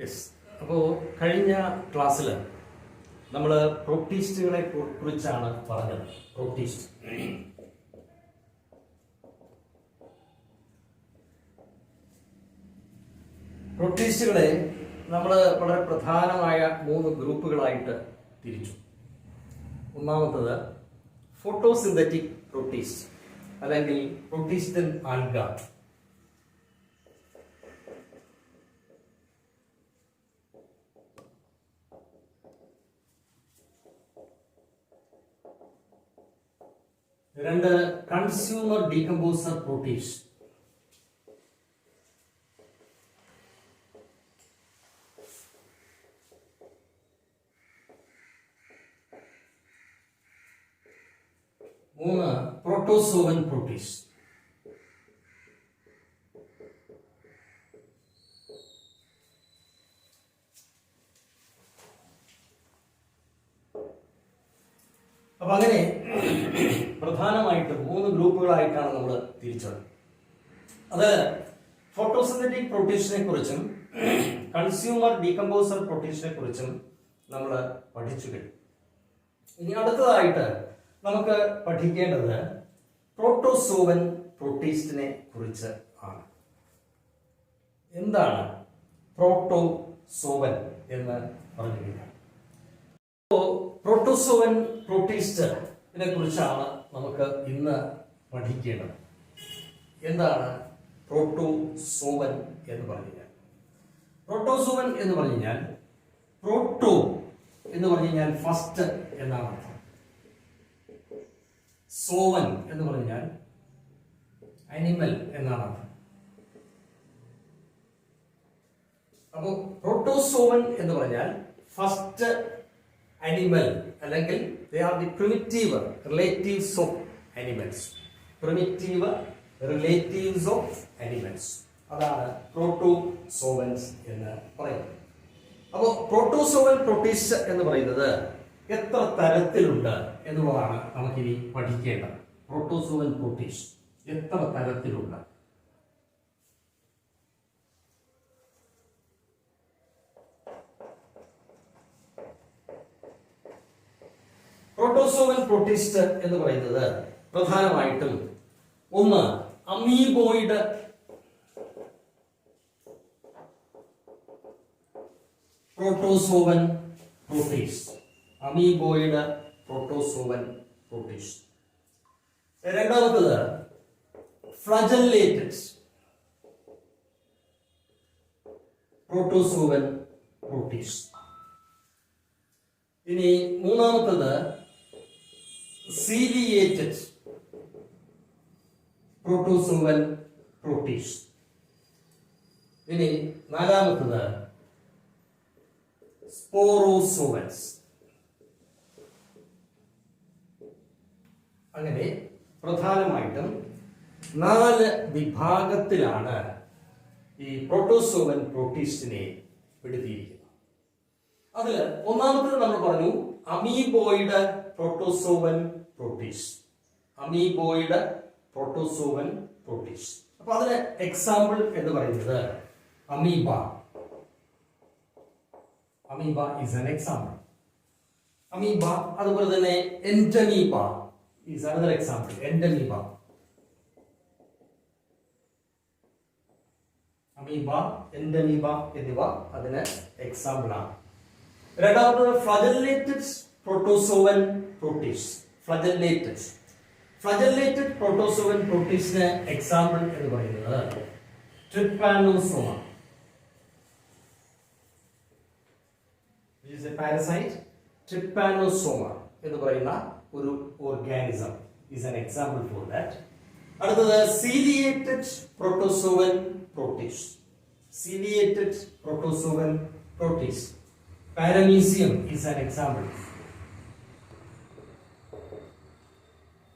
Yes. അപ്പോൾ കഴിഞ്ഞ ക്ലാസ്സിൽ നമ്മൾ പ്രോട്ടീസ്റ്റുകളെ കുറിച്ചാണ് പറഞ്ഞത്. പ്രോട്ടീസ്റ്റുകളെ നമ്മൾ വളരെ പ്രധാനമായ 3 ഗ്രൂപ്പുകളായിട്ട് തിരിച്ചു. ഒന്നാമത്തത് ഫോട്ടോസിന്തറ്റിക് പ്രോട്ടീസ്റ്റ് അല്ലെങ്കിൽ പ്രോട്ടീസ്റ്റൻ ആൽഗ. രണ്ട്, കൺസ്യൂമർ ഡീകമ്പോസർ പ്രോട്ടീസ്റ്റ്. മൂന്ന്, പ്രോട്ടോസോവൻ പ്രോട്ടീസ്റ്റ്. അപ്പൊ അങ്ങനെ പ്രധാനമായിട്ടും 3 ഗ്രൂപ്പുകളായിട്ടാണ് നമ്മൾ തിരിച്ചത്. അത് ഫോട്ടോസിന്തറ്റിക് പ്രോട്ടീസിനെ കുറിച്ചും കൺസ്യൂമർ ഡീകമ്പോസർ പ്രോട്ടീസിനെ കുറിച്ചും നമ്മൾ പഠിച്ചു കഴിഞ്ഞു. ഇനി അടുത്തതായിട്ട് നമുക്ക് പഠിക്കേണ്ടത് പ്രോട്ടോസോവൻ പ്രോട്ടീസ്റ്റിനെ കുറിച്ച് ആണ്. എന്താണ് പ്രോട്ടോസോവൻ എന്ന് പറഞ്ഞു കഴിഞ്ഞാൽ, പ്രോട്ടോസോവൻ പ്രോട്ടീസ്റ്റിനെ കുറിച്ചാണ് നമുക്ക് ഇന്ന് പഠിക്കേണ്ടത്. എന്താണ് പ്രോട്ടോസോവൻ എന്ന് പറഞ്ഞു കഴിഞ്ഞാൽ? പ്രോട്ടോസോവൻ എന്ന് പറഞ്ഞു കഴിഞ്ഞാൽ, പ്രോട്ടോ എന്ന് പറഞ്ഞു കഴിഞ്ഞാൽ ഫസ്റ്റ് എന്നാണ് അർത്ഥം. സോവൻ എന്ന് പറഞ്ഞാൽ അനിമൽ എന്നാണ് അർത്ഥം. അപ്പോ പ്രോട്ടോസോവൻ എന്ന് പറഞ്ഞാൽ ഫസ്റ്റ് അനിമൽ, അല്ലെങ്കിൽ they are the primitive relatives of animals. primitive relatives of animals, അതാണ് പ്രോട്ടോസോവൻസ് എന്ന് പറയുന്നത്. അപ്പോൾ പ്രോട്ടോസോവൻ പ്രോട്ടീസ്റ്റ് എന്ന് പറയുന്നത് എത്ര തരത്തിലുണ്ട് എന്നുള്ളതാണ് നമുക്കിനി പഠിക്കേണ്ടത്. പ്രോട്ടോസോവൻ പ്രോട്ടീസ്റ്റ് എത്ര തരത്തിലുണ്ട്? പ്രോട്ടോസോവൻ പ്രോട്ടീസ്റ്റ് എന്ന് പറയുന്നത് പ്രധാനമായിട്ടും ഒന്ന്, amoeboid protozoan protist. Amoeboid protozoan protist. രണ്ടാമത്തത് ഫ്ലജല്ലേറ്റഡ് പ്രോട്ടോസോവൻ പ്രോട്ടീസ്റ്റ്. ഇനി മൂന്നാമത്തത് സീലിയേറ്റഡ് പ്രോട്ടോസോവൻ പ്രോട്ടീസ്റ്റ്. ഇനി നാലാമത്തത് സ്പോറോസോവൻസ്. അങ്ങനെ പ്രധാനമായിട്ടും 4 വിഭാഗത്തിലാണ് ഈ പ്രോട്ടോസോവൻ പ്രോട്ടീസ്റ്റിനെ പെടുത്തിയിരിക്കുന്നത്. അതിൽ ഒന്നാമത്തേത് നമ്മൾ പറഞ്ഞു amoeboid protozoan protist. Amoeboid protozoan protist. അപ്പൊ അതിന് എക്സാമ്പിൾ എന്ന് പറയുന്നത് amoeba. Amoeba is an example. Amoeba. അതുപോലെ തന്നെ Entamoeba is another example. Entamoeba, amoeba, Entamoeba എന്നിവ അതിന് എക്സാമ്പിൾ ആണ്. രണ്ടാമത് flagellated protozoan protist. Flagellated protozoan പ്രോട്ടീസ്റ്റിന് എക്സാമ്പിൾ എന്ന് പറയുന്നത് ട്രിപ്പാനോസോമ. Which is a parasite. ട്രിപ്പാനോസോമ എന്ന് പറയുന്ന ഒരു organism is an example for that. അടുത്തത് ciliated protozoan protist. Ciliated protozoan protist. Paramecium is an example.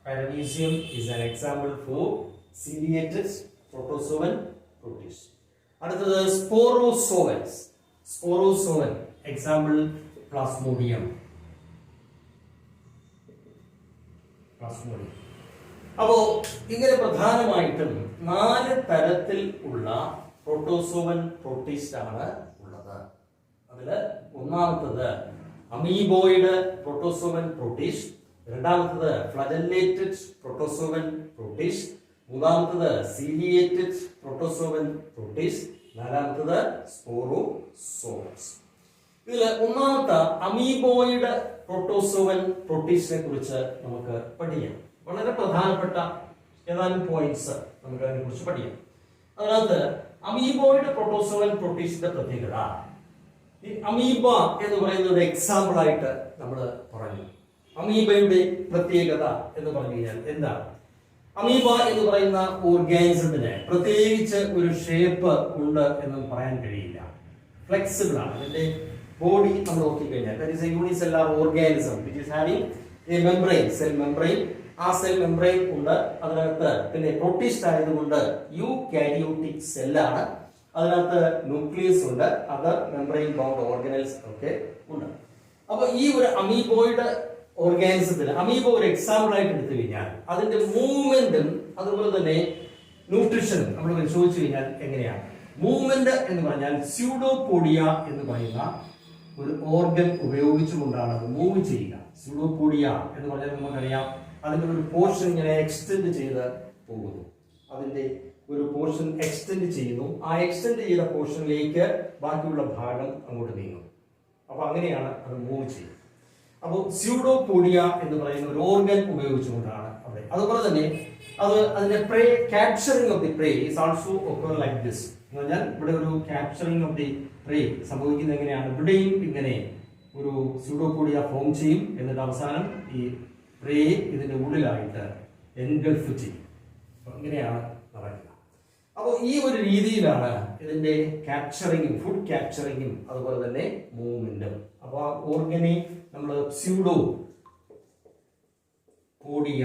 Paramecium is an example for ciliated protozoan protist. അടുത്തത് sporozoans. Sporozoan example Plasmodium. അപ്പോൾ ഇങ്ങനെ പ്രധാനമായിട്ടും 4 തരത്തിൽ ഉള്ള പ്രോട്ടോസോവൻ പ്രോട്ടീസ്റ്റ് ആണ് ഉള്ളത്. അതിൽ ഒന്നാമത്തത് അമീബോയിഡ് പ്രോട്ടോസോവൻ പ്രോട്ടീസ്റ്റ്, രണ്ടാമത്തത് ഫ്ലജല്ലേറ്റഡ് പ്രോട്ടോസോവൻ പ്രോട്ടീസ്റ്റ്, മൂന്നാമത്തത് സീലിയേറ്റഡ് പ്രോട്ടോസോവൻ പ്രോട്ടീസ്റ്റ്, നാലാമത്തത് സ്പോറോസോവൻസ്. ഇതിൽ ഒന്നാമത്തെ അമീബോയിഡ് പ്രോട്ടോസോവൻ പ്രോട്ടീസിനെ കുറിച്ച് നമുക്ക് പഠിക്കാം. വളരെ പ്രധാനപ്പെട്ട ഏതാനും പോയിന്റ്സ് നമുക്ക് അതിനെ കുറിച്ച് പഠിക്കാം. അതിനകത്ത് അമീബോയിഡ് പ്രോട്ടോസോവൻ പ്രോട്ടീസിന്റെ പ്രത്യേകത, ഈ അമീബ എന്ന് പറയുന്ന ഒരു എക്സാമ്പിൾ ആയിട്ട് നമ്മൾ പറഞ്ഞു. അമീബയുടെ പ്രത്യേകത എന്ന് പറഞ്ഞു കഴിഞ്ഞാൽ എന്താണ്? അമീബ എന്ന് പറയുന്ന ഓർഗാനിസത്തിന് പ്രത്യേകിച്ച് ഒരു ഷേപ്പ് ഉണ്ട് എന്ന് പറയാൻ കഴിയില്ല. ഫ്ലെക്സിബിൾ ആണ്. അതിന്റെ ബോഡി നമ്മൾ നോക്കിക്കഴിഞ്ഞാൽ that is A unicellular organism which is having A membrane, cell membrane. ആ സെൽ മെംബ്രെയിൻ ഉണ്ട് അതിനകത്ത്. പിന്നെ പ്രോട്ടീസ്റ്റ് ആയതുകൊണ്ട് യൂകാരിയോട്ടിക് സെല്ലാണ്. അതിനകത്ത് ന്യൂക്ലിയസ് ഉണ്ട്, അതർ മെംബ്രെയിൻ ബൗണ്ട് ഓർഗനൽസ് ഒക്കെ ഉണ്ട്. അപ്പൊ ഈ ഒരു അമീബോയിഡ് ഓർഗാനിസത്തിന് അമീബ ഒരു എക്സാമ്പിൾ ആയിട്ട് എടുത്തു കഴിഞ്ഞാൽ അതിന്റെ മൂവ്മെന്റും അതുപോലെ തന്നെ ന്യൂട്രീഷനും നമ്മൾ പരിശോധിച്ചു കഴിഞ്ഞാൽ എങ്ങനെയാണ്? മൂവ്മെന്റ് എന്ന് പറഞ്ഞാൽ സ്യൂഡോപോഡിയ എന്ന് പറയുന്ന ഒരു ഓർഗൻ ഉപയോഗിച്ചുകൊണ്ടാണ് അത് മൂവ് ചെയ്യുക. സ്യൂഡോപോഡിയ എന്ന് പറഞ്ഞാൽ നമുക്കറിയാം അതിന്റെ ഒരു പോർഷൻ ഇങ്ങനെ എക്സ്റ്റെൻഡ് ചെയ്ത് പോകുന്നു. അതിന്റെ ഒരു പോർഷൻ എക്സ്റ്റെൻഡ് ചെയ്യുന്നു. ആ എക്സ്റ്റെൻഡ് ചെയ്ത പോർഷനിലേക്ക് ബാക്കിയുള്ള ഭാഗം അങ്ങോട്ട് നീങ്ങും. അപ്പൊ അങ്ങനെയാണ് അത് മൂവ് ചെയ്യുന്നത്. അപ്പോൾ സ്യൂഡോപോഡിയ എന്ന് പറയുന്ന ഒരു ഓർഗൻ ഉപയോഗിച്ചുകൊണ്ടാണ് അവിടെ. അതുപോലെ തന്നെ അത് അതിന്റെ prey capturing of the prey is also occur like this. എന്ന് പറഞ്ഞാൽ ഇവിടെ ഒരു ക്യാപ്ചറിംഗ് ഓഫ് ദി പ്രേ സംഭവിക്കുന്നത് എങ്ങനെയാണ്? ഇവിടെയും ഇങ്ങനെ ഒരു സ്യൂഡോപോഡിയ ഫോം ചെയ്യും. എന്നിട്ട് അവസാനം ഈ പ്രേ ഇതിന്റെ ഉള്ളിലായിട്ട് എൻഗൾഫ് ചെയ്യും. ഇങ്ങനെയാണ് നടക്കുക. അപ്പോൾ ഈ ഒരു രീതിയിലാണ് ഇതിന്റെ ക്യാപ്ചറിങ്ങും ഫുഡ് ക്യാപ്ചറിങ്ങും അതുപോലെ തന്നെ മൂവ്മെന്റും. അപ്പോൾ ആ ഓർഗനെ നമ്മൾ സ്യൂഡോ പോഡിയ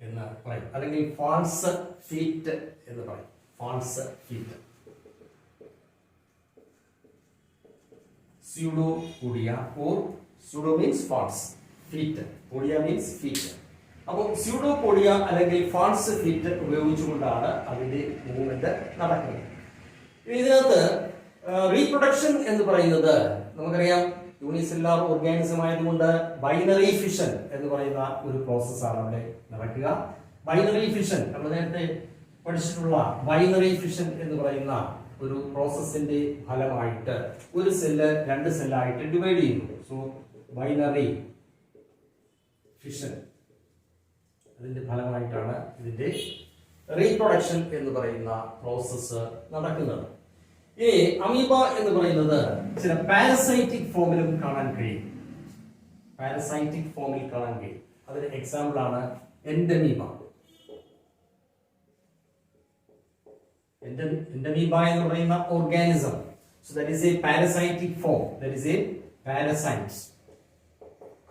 എന്ന് പറയും, അല്ലെങ്കിൽ ഫാൾസ് ഫീറ്റ് എന്ന് പറയും. False feet, pseudopodia or pseudo means false, feet, podia means feet. അപ്പോൾ സ്യൂഡോപോഡിയ അല്ലെങ്കിൽ ഫാൾസ് ഫീറ്റ് ഉപയോഗിച്ചുകൊണ്ടാണ് അതിന്റെ മൂവ്മെന്റ് നടക്കുന്നത്. ഇതിനകത്ത് റീപ്രൊഡക്ഷൻ എന്ന് പറയുന്നത് നമുക്കറിയാം യൂണിസെല്ലുലാർ ഓർഗാനിസം ആയതുകൊണ്ട് ബൈനറി ഫിഷൻ എന്ന് പറയുന്ന ഒരു പ്രോസസ്സാണ് അവിടെ നടക്കുക. ബൈനറി ഫിഷൻ നമ്മൾ നേരത്തെ പഠിച്ചിട്ടുള്ള ബൈനറി ഫിഷൻ എന്ന് പറയുന്ന ഒരു പ്രോസസ്സിന്റെ ഫലമായിട്ട് ഒരു സെല്ല് രണ്ട് സെല്ലായിട്ട് ഡിവൈഡ് ചെയ്യുന്നു. സോ ബൈനറി ഫിഷൻ, അതിന്റെ ഫലമായിട്ടാണ് ഇതിന്റെ റീപ്രൊഡക്ഷൻ എന്ന് പറയുന്ന പ്രോസസ്സ് നടക്കുന്നത്. ഈ അമീബ എന്ന് പറയുന്നത് ചില പാരസൈറ്റിക് ഫോമിലും കാണാൻ കഴിയും. പാരസൈറ്റിക് ഫോമിൽ കാണാൻ കഴിയും. അതിന് എക്സാമ്പിൾ ആണ് എൻഡമീബ. എൻഡമീബ എന്ന് പറയുന്ന organism, so that is A parasitic form, that is a parasite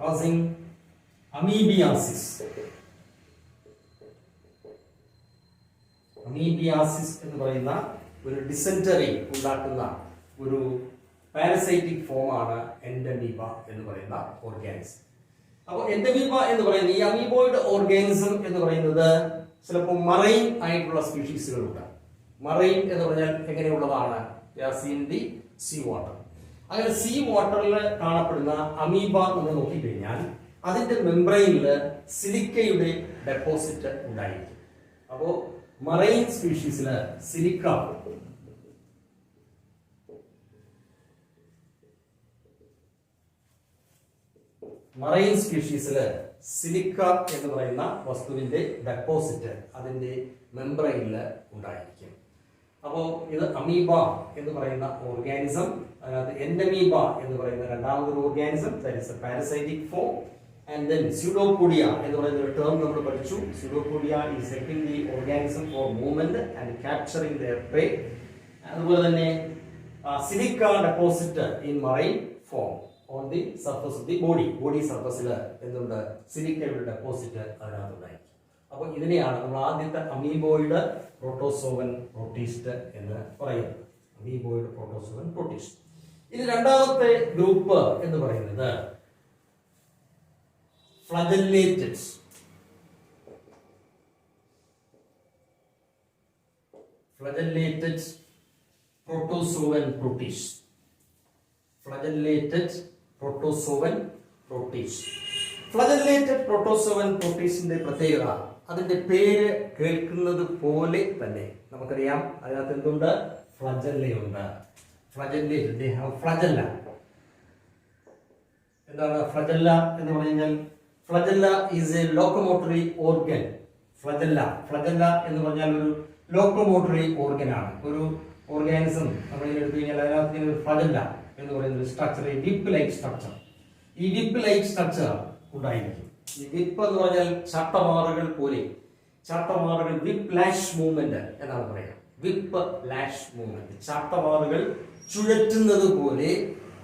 causing amoebiasis. Amoebiasis എന്ന് പറയുന്ന ഒരു ഡിസെന്ററി ഉണ്ടാക്കുന്ന ഒരു പാരസൈറ്റിക് ഫോമാണ് എൻഡമീബ എന്ന് പറയുന്ന ഓർഗാനിസം. അപ്പോൾ എൻഡമീബ എന്ന് പറയുന്ന ഈ അമീബോയിഡ് ഓർഗാനിസം എന്ന് പറയുന്നത് ചിലപ്പോൾ മറൈൻ ആയിട്ടുള്ള സ്പീഷീസുകളുണ്ട്. മറൈൻ എന്ന് പറഞ്ഞാൽ എങ്ങനെയുള്ളതാണ്? Sea water. അങ്ങനെ സീ വാട്ടറിൽ കാണപ്പെടുന്ന അമീബ നമ്മൾ നോക്കിക്കഴിഞ്ഞാൽ അതിന്റെ മെംബ്രെയിനിൽ സിലിക്കയുടെ ഡെപ്പോസിറ്റ് ഉണ്ടായിരിക്കും. അപ്പോൾ മറൈൻ സ്പീഷീസില് സിലിക്ക, മറൈൻ സ്പീഷീസില് സിലിക്ക എന്ന് പറയുന്ന വസ്തുവിന്റെ ഡെപ്പോസിറ്റ് അതിന്റെ മെംബ്രെയിനിൽ ഉണ്ടായിരിക്കും. അപ്പോൾ ഇത് അമീബ എന്ന് പറയുന്ന ഓർഗാനിസം. അതിനകത്ത് എൻഡമീബ എന്ന് പറയുന്ന രണ്ടാമതൊരു organism, that is A parasitic form. And then pseudopodia എന്ന് പറയുന്ന ഒരു ടേം നമ്മൾ പഠിച്ചു. Pseudopodia is helping the organism for movement and capturing their prey. അതുപോലെ തന്നെ silica deposit in marine form on the surface of the body സർഫസിൽ എന്തുണ്ട്? സിലിക്കയുടെ ഡെപ്പോസിറ്റ് അതിനകത്തുണ്ടായിരിക്കും. അപ്പോൾ ഇതിനെയാണ് നമ്മൾ ആദ്യത്തെ അമീബോയിഡ് പ്രോട്ടോസോവൻ പ്രോട്ടീസ്റ്റ് എന്ന് പറയുന്നത്. Amoeboid protozoan protist. ഇനി രണ്ടാമത്തെ ഗ്രൂപ്പ് എന്ന് പറയുന്നത് flagellated. Flagellated protozoan protists. Flagellated protozoan protists. Flagellated protozoan protistiന്റെ പ്രത്യേകത അതിന്റെ പേര് കേൾക്കുന്നത് പോലെ തന്നെ നമുക്കറിയാം അതിനകത്ത് എന്തുണ്ട്? ഫ്ലജല്ലയുണ്ട്. Flagellated, they have flagella. എന്താണ് ഫ്ലജല്ല എന്ന് പറഞ്ഞാൽ? Flagella is a locomotory organ. Flagella എന്ന് പറഞ്ഞാൽ ഒരു ലോക്കോമോട്ടറി ഓർഗൻ ആണ്. ഒരു ഓർഗാനിസം നമ്മൾ എടുത്തു കഴിഞ്ഞാൽ അതിനകത്ത് ഒരു ഫ്ലജല്ല എന്ന് പറയുന്ന ഒരു സ്ട്രക്ചർ, വിപ്പ് ലൈക്ക് സ്ട്രക്ചർ. ഈ വിപ്പ് ലൈക്ക് സ്ട്രക്ചർ ഉണ്ടായിരിക്കും. ഈ വിപ്പ് എന്ന് പറഞ്ഞാൽ ചട്ടമാറുകൾ പോലെ, ചട്ടമാറുകൾ, വിപ്പ് ലാഷ് മൂവ്മെന്റ് എന്നാണ് പറയുക. വിപ്പ് ലാഷ് മൂവ്മെന്റ്, ചട്ടമാറുകൾ ചുഴറ്റുന്നത് പോലെ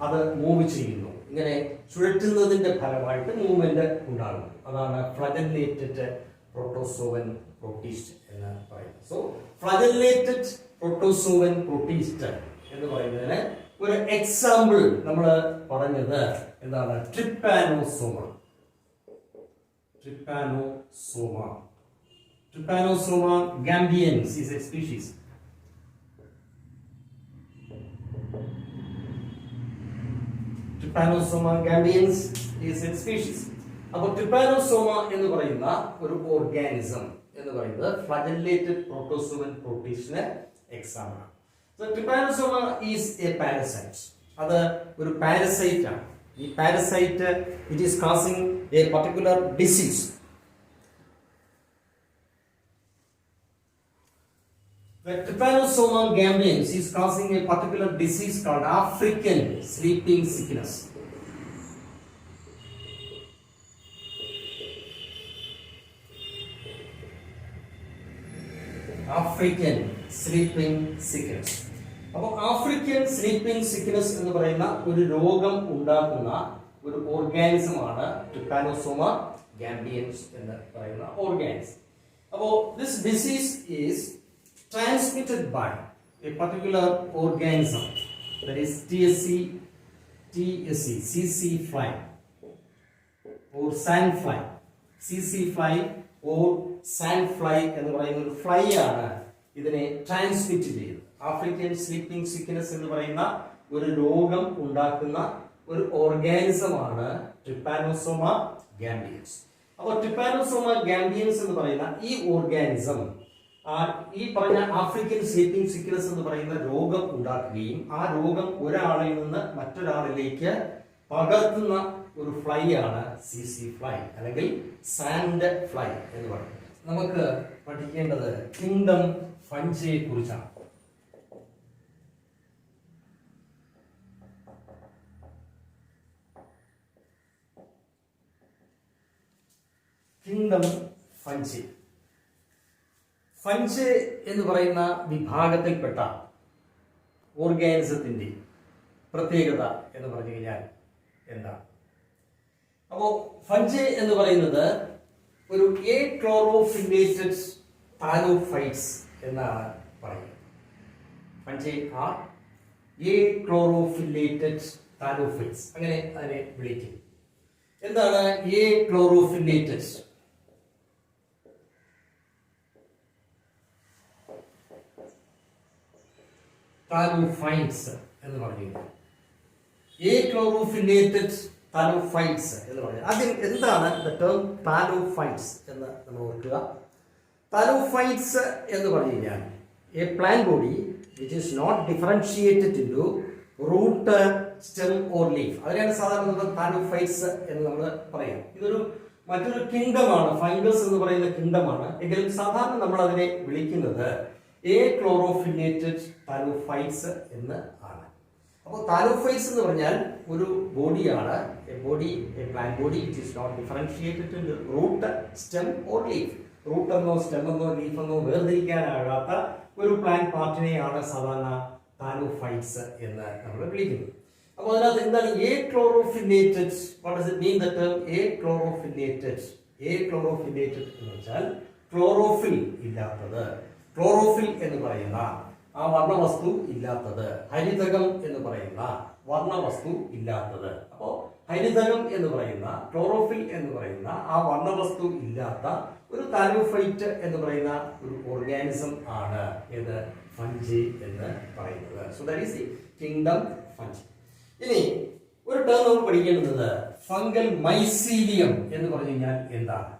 അത് മൂവ് ചെയ്യുന്നു. ഇങ്ങനെ ചുഴറ്റുന്നതിന്റെ ഫലമായിട്ട് മൂവ്മെന്റ് ഉണ്ടാകും. അതാണ് ഫ്ലജല്ലേറ്റഡ് പ്രോട്ടോസോവൻ പ്രൊട്ടിസ്റ്റ് എന്ന് പറയുന്നത്. സോ ഫ്ലജല്ലേറ്റഡ് പ്രോട്ടോസോവൻ പ്രൊട്ടിസ്റ്റ് എന്ന് പറയുന്നതിന് ഒരു എക്സാമ്പിൾ നമ്മൾ പറഞ്ഞത് എന്താണ്? ട്രിപ്പാനോസോമ. ട്രിപ്പാനോസോമ Gambians is a species. Trypanosoma gambians is a species. അപ്പോൾ ട്രിപ്പാനോസോമ എന്ന് പറയുന്ന ഒരു ഓർഗാനിസം എന്ന് പറയുന്നത് ഫ്ലജല്ലേറ്റഡ് പ്രോട്ടോസോവൻ പ്രൊട്ടിസ്റ്റിന് എക്സാമ്പിൾ ആണ്. So Trypanosoma is a parasite. അത് ഒരു പാരസൈറ്റ് ആണ്. ഈ parasite it is causing a particular disease. The Trypanosoma gambians is causing a particular disease called African sleeping sickness. African sleeping sickness. അപ്പോൾ African sleeping sickness എന്ന് പറയുന്ന ഒരു രോഗം ഉണ്ടാക്കുന്ന ഒരു ഓർഗാനിസം ആണ് ട്രിപ്പാനോസോമ ഗാംബിയൻസ് എന്ന് പറയുന്ന ഓർഗാനിസം. അപ്പോൾ this disease is transmitted by a particular organism, that is TSC, CC fly or sand fly. CC fly or sand fly എന്ന് പറയുന്ന ഒരു ഫ്ലൈ ആണ് ഇതിനെ ട്രാൻസ്മിറ്റ് ചെയ്തത്. ആഫ്രിക്കൻ സ്ലീപ്പിംഗ് സിക്നസ് എന്ന് പറയുന്ന ഒരു രോഗം ഉണ്ടാക്കുന്ന ഒരു ഓർഗാനിസം ആണ് ട്രിപ്പാനോസോമ ഗാംബിയൻസ്. അപ്പോൾ ട്രിപ്പാനോസോമ ഗാംബിയൻസ് എന്ന് പറയുന്ന ഈ ഓർഗാനിസം ഈ പറഞ്ഞ ആഫ്രിക്കൻ സ്ലീപ്പിംഗ് സിക്നസ് എന്ന് പറയുന്ന രോഗം ഉണ്ടാക്കുകയും ആ രോഗം ഒരാളിൽ നിന്ന് മറ്റൊരാളിലേക്ക് പകർത്തുന്ന ഒരു ഫ്ലൈ ആണ് CC ഫ്ലൈ അല്ലെങ്കിൽ സാൻഡ് ഫ്ലൈ എന്ന് പറയുന്നത്. നമുക്ക് പഠിക്കേണ്ടത് കിങ്ഡം ഫഞ്ചിയെ കുറിച്ചാണ്. Kingdom fungi. ഫഞ്ച് എന്ന് പറയുന്ന വിഭാഗത്തിൽപ്പെട്ട ഓർഗാനിസത്തിന്റെ പ്രത്യേകത എന്ന് പറഞ്ഞു കഴിഞ്ഞാൽ എന്താണ്? അപ്പോൾ ഫഞ്ച് എന്ന് പറയുന്നത് ഒരു ക്ലോറോഫില്ലേറ്റഡ് താലോഫൈറ്റ്സ് എന്നാണ് പറയുന്നത്. ഫഞ്ച് ആർ ക്ലോറോഫില്ലേറ്റഡ് താലോഫൈറ്റ്സ്, അങ്ങനെ അതിനെ വിളിക്കും. എന്താണ് ക്ലോറോഫില്ലേറ്റഡ്? താലോഫൈറ്റ്സ് എന്ന് പറഞ്ഞു. ക്ലോറോഫില്ലേറ്റഡ് താലോഫൈറ്റ്സ് എന്ന് പറഞ്ഞാൽ അതിൽ എന്താണ് ദ ടേം താലോഫൈറ്റ്സ് എന്ന് നമ്മൾ ഓർക്കുക. താലോഫൈറ്റ്സ് എന്ന് പറഞ്ഞു കഴിഞ്ഞാൽ a plant body which is not differentiated into root, stem or leaf. അതിനാണ് സാധാരണ നമ്മൾ താലോഫൈറ്റ്സ് എന്ന് നമ്മൾ പറയാം. ഇതൊരു മറ്റൊരു കിങ്ഡമാണ്, ഫംഗസ് എന്ന് പറയുന്ന കിങ്ഡമാണ്. എങ്കിലും സാധാരണ നമ്മൾ അതിനെ വിളിക്കുന്നത് ക്ലോറോഫില്ലേറ്റഡ് താലോഫൈറ്റ്സ് എന്ന് ആണ്. അപ്പോൾ താലോഫൈറ്റ്സ് എന്ന് പറഞ്ഞാൽ ഒരു ബോഡിയാണ്, a plant body which is not differentiated in root, stem or leaf. Root എന്നോ സ്റ്റെം എന്നോ ലീഫ് എന്നോ വേർതിരിക്കാനാകാത്ത ഒരു പ്ലാന്റ് പാർട്ടിനെയാണ് സാധാരണ താലോഫൈറ്റ്സ് എന്ന് നമ്മൾ വിളിക്കുന്നത്. അപ്പോൾ അതിനകത്ത് എന്താണ് chlorophyllated? What does it mean the term chlorophyllated? Chlorophyllated എന്ന് വെച്ചാൽ ക്ലോറോഫിൽ ഇല്ലാത്തത്. ക്ലോറോഫിൽ എന്ന് പറയുന്ന ആ വർണ്ണവസ്തു ഇല്ലാത്തത്, ഹരിതകം എന്ന് പറയുന്ന വർണ്ണവസ്തു ഇല്ലാത്തത്. അപ്പോൾ ഹരിതകം എന്ന് പറയുന്ന, ക്ലോറോഫിൽ എന്ന് പറയുന്ന ആ വർണ്ണവസ്തു ഇല്ലാത്ത ഒരു താലോഫൈറ്റ് എന്ന് പറയുന്ന ഒരു ഓർഗാനിസം ആണ് ഇത് ഫഞ്ചി എന്ന് പറയുന്നത്. So that is the kingdom fungi. ഇനി ഒരു ടേം നമ്മൾ പഠിക്കേണ്ടത് ഫംഗൽ മൈസീലിയം എന്ന് പറഞ്ഞു കഴിഞ്ഞാൽ എന്താണ്?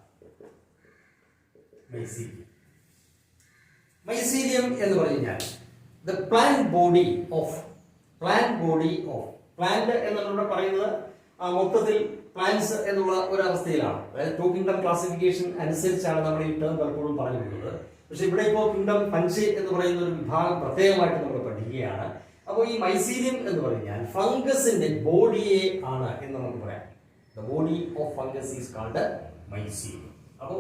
മൈസീലിയം എന്ന് പറഞ്ഞു കഴിഞ്ഞാൽ the plant body of plant എന്നുള്ള പറയുന്നത് മൊത്തത്തിൽ പ്ലാന്റ്സ് എന്നുള്ള ഒരു അവസ്ഥയിലാണ്. അതായത് ടു കിങ്ഡം ക്ലാസിഫിക്കേഷൻ അനുസരിച്ചാണ് നമ്മൾ ഈ ടേം പലപ്പോഴും പറഞ്ഞിട്ടുള്ളത്. പക്ഷെ ഇവിടെ ഇപ്പോൾ കിങ്ഡം ഫഞ്ചി എന്ന് പറയുന്ന ഒരു വിഭാഗം പ്രത്യേകമായിട്ട് നമ്മൾ പഠിക്കുകയാണ്. അപ്പോൾ ഈ മൈസീലിയം എന്ന് പറഞ്ഞാൽ ഫംഗസിന്റെ ബോഡിയെ ആണ് എന്ന് നമുക്ക് പറയാം. The body of fungus is called mycelium. അപ്പോൾ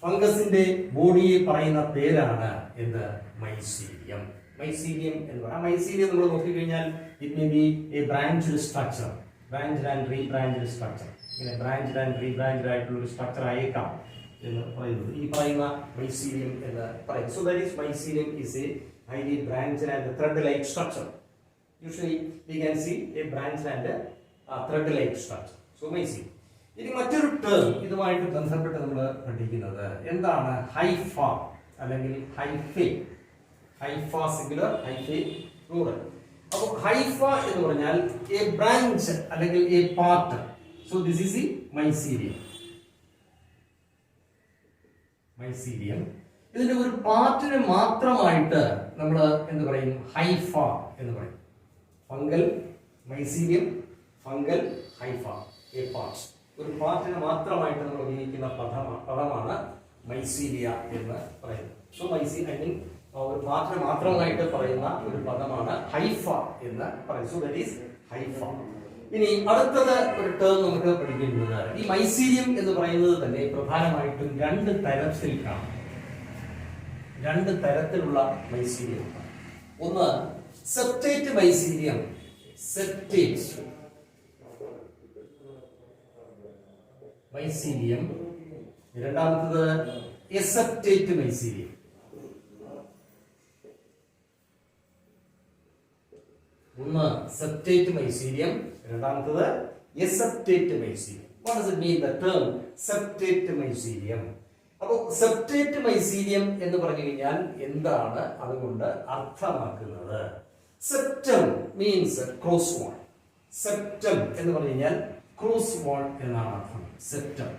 ഫംഗസിന്റെ ബോഡിയെ പറയുന്ന പേരാണ് എന്ത്? മൈസീലിയം. മൈസീലിയം എന്ന് പറയാം. മൈസീലിയം നമ്മൾ നോക്കിക്കഴിഞ്ഞാൽ it may be a branched structure, branched and rebranched structure. ഇങ്ങനെ ബ്രാഞ്ച്ഡ് ആൻഡ് റീബ്രാഞ്ച്ഡ് ആയിട്ടുള്ള ഒരു സ്ട്രക്ചർ ആയേക്കാം എന്ന് പറയുന്നത് ഈ പറയുന്ന മൈസീലിയം എന്ന് പറയും. So that is mycelium is A highly branched and thread-like structure. Usually we can see a branched and thread-like structure. So mycelium. ഇനി മറ്റൊരു ടേം ഇതുമായിട്ട് ബന്ധപ്പെട്ട് നമ്മൾ പഠിക്കുന്നത് എന്താണ്? ഹൈഫ അല്ലെങ്കിൽ hyphae. Haifa singular, hyphae plural. അപ്പോൾ ഹൈഫ എന്ന് പറഞ്ഞാൽ എ ബ്രാഞ്ച് അല്ലെങ്കിൽ A part. So this is the mycelium. ഇതിന്റെ ഒരു പാർട്ടിന് മാത്രമായിട്ട് നമ്മൾ എന്ത് പറയും? ഹൈഫ എന്ന് പറയും. Fungal mycelium, fungal Haifa, A part. ഒരു പാർട്ടിന് മാത്രമായിട്ട് നമ്മൾ ഉപയോഗിക്കുന്ന പദമാണ് മൈസീലിയ എന്ന് പറയുന്നത്. സോ ഒരു പാർട്ടിന് മാത്രമായിട്ട് പറയുന്ന ഒരു പദമാണ് ഹൈഫ എന്ന് പറയുന്നത്. So that is Haifa. ഇനി അടുത്തത് ഒരു ടേം നമുക്ക് പഠിക്കേണ്ടത് ഈ മൈസീലിയം എന്ന് പറയുന്നത് തന്നെ പ്രധാനമായിട്ടും രണ്ട് തരത്തിൽ കാണാം. രണ്ട് തരത്തിലുള്ള മൈസീലിയം. ഒന്ന് സെപ്റ്റേറ്റ് മൈസീലിയം, രണ്ടാമത്തത് എസെപ്റ്റേറ്റ് മൈസീലിയം. ഒന്ന് സെപ്റ്റേറ്റ് മൈസീലിയം, രണ്ടാമത്തത് aseptate mycelium. What does it mean the term septate mycelium? അപ്പോൾ സെപ്റ്റേറ്റ് മൈസീലിയം എന്ന് പറഞ്ഞു കഴിഞ്ഞാൽ എന്താണ് അതുകൊണ്ട് അർത്ഥമാക്കുന്നത്? Septum means cross wall. Septum എന്ന് പറഞ്ഞു കഴിഞ്ഞാൽ ക്രോസ് വാൾ എന്നാണ് അർത്ഥം. Septum,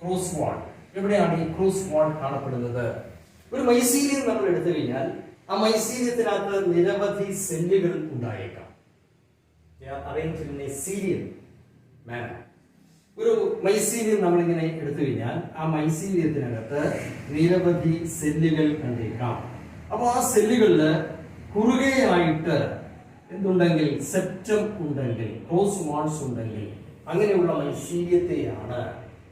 cross wall. എവിടെയാണ് ഈ ക്രോസ് വാൾ കാണപ്പെടുന്നത്? ഒരു മൈസീലിയം നമ്മൾ എടുത്തു കഴിഞ്ഞാൽ ആ മൈസീലിയത്തിനകത്ത് നിരവധി സെല്ലുകൾ ഉണ്ടായേക്കാം. ഒരു മൈസീലിയം നമ്മളിങ്ങനെ എടുത്തു കഴിഞ്ഞാൽ ആ മൈസീലിയത്തിനകത്ത് നിരവധി സെല്ലുകൾ കണ്ടേക്കാം. അപ്പോൾ ആ സെല്ലുകളിൽ കുറുകെയായിട്ട് എന്തുണ്ടെങ്കിൽ സെപ്റ്റം ഉണ്ടെങ്കിൽ, ക്രോസ് വാൾസ് ഉണ്ടെങ്കിൽ അങ്ങനെയുള്ള മൈസീലിയത്തെയാണ്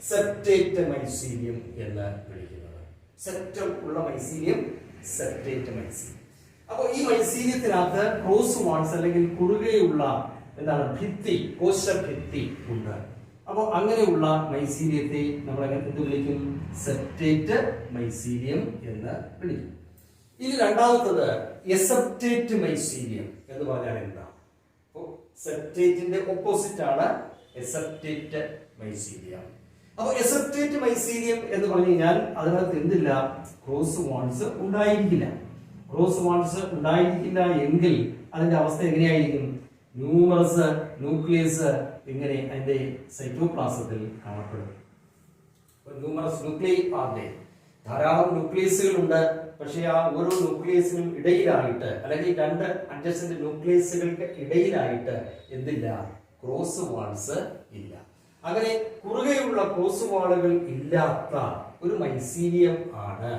സെപ്റ്റേറ്റ് മൈസീലിയം എന്ന് വിളിക്കുന്നത്. സെപ്റ്റം ഉള്ള മൈസീലിയം സെപ്റ്റേറ്റ് മൈസീലിയം. അപ്പോൾ ഈ മൈസീലിയത്തിനകത്ത് ക്രോസ് വാൾസ് അല്ലെങ്കിൽ കുറുകെയുള്ള എന്താണ് ഭിത്തി, കോശഭിത്തി ഉണ്ട്. അപ്പോൾ അങ്ങനെയുള്ള മൈസീലിയത്തെ നമ്മൾ എന്ത് വിളിക്കും? സെപ്റ്റേറ്റ് മൈസീലിയം എന്ന് വിളിക്കും. ഇനി രണ്ടാമത്തത് എസെപ്റ്റേറ്റ് മൈസീലിയം എന്ന് പറഞ്ഞാൽ എന്താ? അപ്പോൾ സെപ്റ്റേറ്റിന്റെ ഓപ്പോസിറ്റ് ആണ് എസെപ്റ്റേറ്റ് മൈസീലിയം. അപ്പോൾ എസെപ്റ്റേറ്റ് മൈസീലിയം എന്ന് പറഞ്ഞു കഴിഞ്ഞാൽ അതിനകത്ത് എന്തില്ല? ക്രോസ് വാൾസ് ഉണ്ടായിരിക്കില്ല. ക്രോസ് വാൾസ് ഉണ്ടായിരിക്കില്ല എങ്കിൽ അതിന്റെ അവസ്ഥ എങ്ങനെയായിരിക്കും? ന്യൂമറസ് ന്യൂക്ലിയസ് ഇങ്ങനെ അതിന്റെ സൈറ്റോപ്ലാസത്തിൽ കാണപ്പെടും. ന്യൂമറസ് ന്യൂക്ലിയൈ ആർ ധാരാളം ന്യൂക്ലിയസുകൾ ഉണ്ട്. പക്ഷേ ആ ഓരോ ന്യൂക്ലിയസിനും ഇടയിലായിട്ട് അല്ലെങ്കിൽ രണ്ട് അഡ്ജസന്റ് ന്യൂക്ലിയസുകൾക്ക് ഇടയിലായിട്ട് എന്തില്ല? ക്രോസ് വാൾസ് ഇല്ല. അങ്ങനെ കുറുകെയുള്ള ക്രോസ് വാളുകൾ ഇല്ലാത്ത ഒരു മൈസീലിയം ആണ്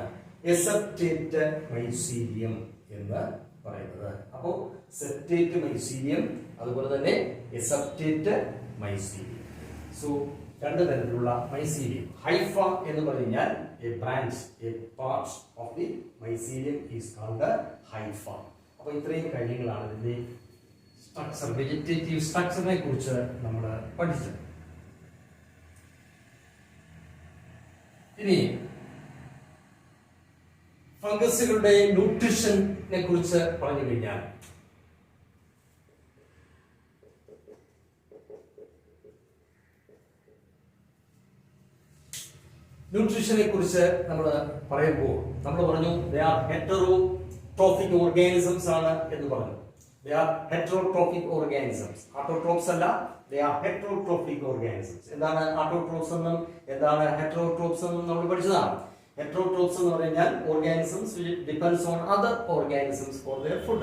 എസെപ്റ്റേറ്റ് മൈസീലിയം എന്ന് പറയുന്നത്. അപ്പോൾ സെപ്റ്റേറ്റ് മൈസീലിയം അതുപോലെ തന്നെ എസെപ്റ്റേറ്റ് മൈസീലിയം. സോ രണ്ട് തരത്തിലുള്ള മൈസീലിയം. ഹൈഫ എന്ന് പറഞ്ഞു കഴിഞ്ഞാൽ a branch, a part of the mycelium is called hypha. അപ്പോൾ ഇത്രയും കാര്യങ്ങളാണ് ഇതിന്റെ സ്ട്രക്ചർ, വെജിറ്റേറ്റീവ് സ്ട്രക്ചറിനെ കുറിച്ച് നമ്മൾ പഠിച്ചത്. ഇനി ഫംഗസുകളുടെ ന്യൂട്രീഷനെ കുറിച്ച് പറഞ്ഞു കഴിഞ്ഞാൽ ന്യൂട്രീഷനെ കുറിച്ച് നമ്മൾ പറയുമ്പോൾ നമ്മൾ പറഞ്ഞു ദേ ആർ ഹെറ്ററോട്രോഫിക് ഓർഗാനിസംസ് ആണ് എന്ന് പറഞ്ഞു. They are heterotrophic organisms. Autotrophs അല്ല, they are heterotrophic organisms. എന്താണ് autotrophs എന്നും എന്താണ് heterotrophs എന്നും നമ്മൾ പഠിച്ചതാണ്. Heterotrophs എന്ന് പറഞ്ഞാൽ organisms which depends on other organisms for their food.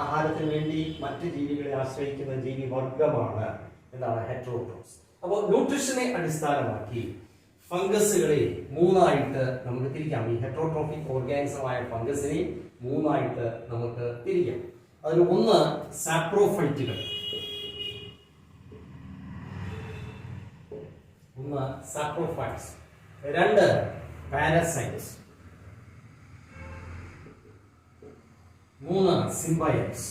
ആഹാരത്തിന് വേണ്ടി മറ്റ് ജീവികളെ ആശ്രയിക്കുന്ന ജീവി വർഗമാണ് എന്താണ് heterotrophs. അപ്പോൾ ന്യൂട്രീഷനെ അടിസ്ഥാനമാക്കി ഫംഗസുകളെ മൂന്നായിട്ട് നമുക്ക് തിരിക്കാം. ഈ ഹെറ്ററോട്രോഫിക് ഓർഗാനിസമായ ഫംഗസിനെ മൂന്നായിട്ട് നമുക്ക് തിരിക്കാം. അതിൽ ഒന്ന് സാപ്രോഫൈറ്റുകൾ, രണ്ട് പാരസൈറ്റ്സ്, മൂന്ന് സിംബയൻസ്.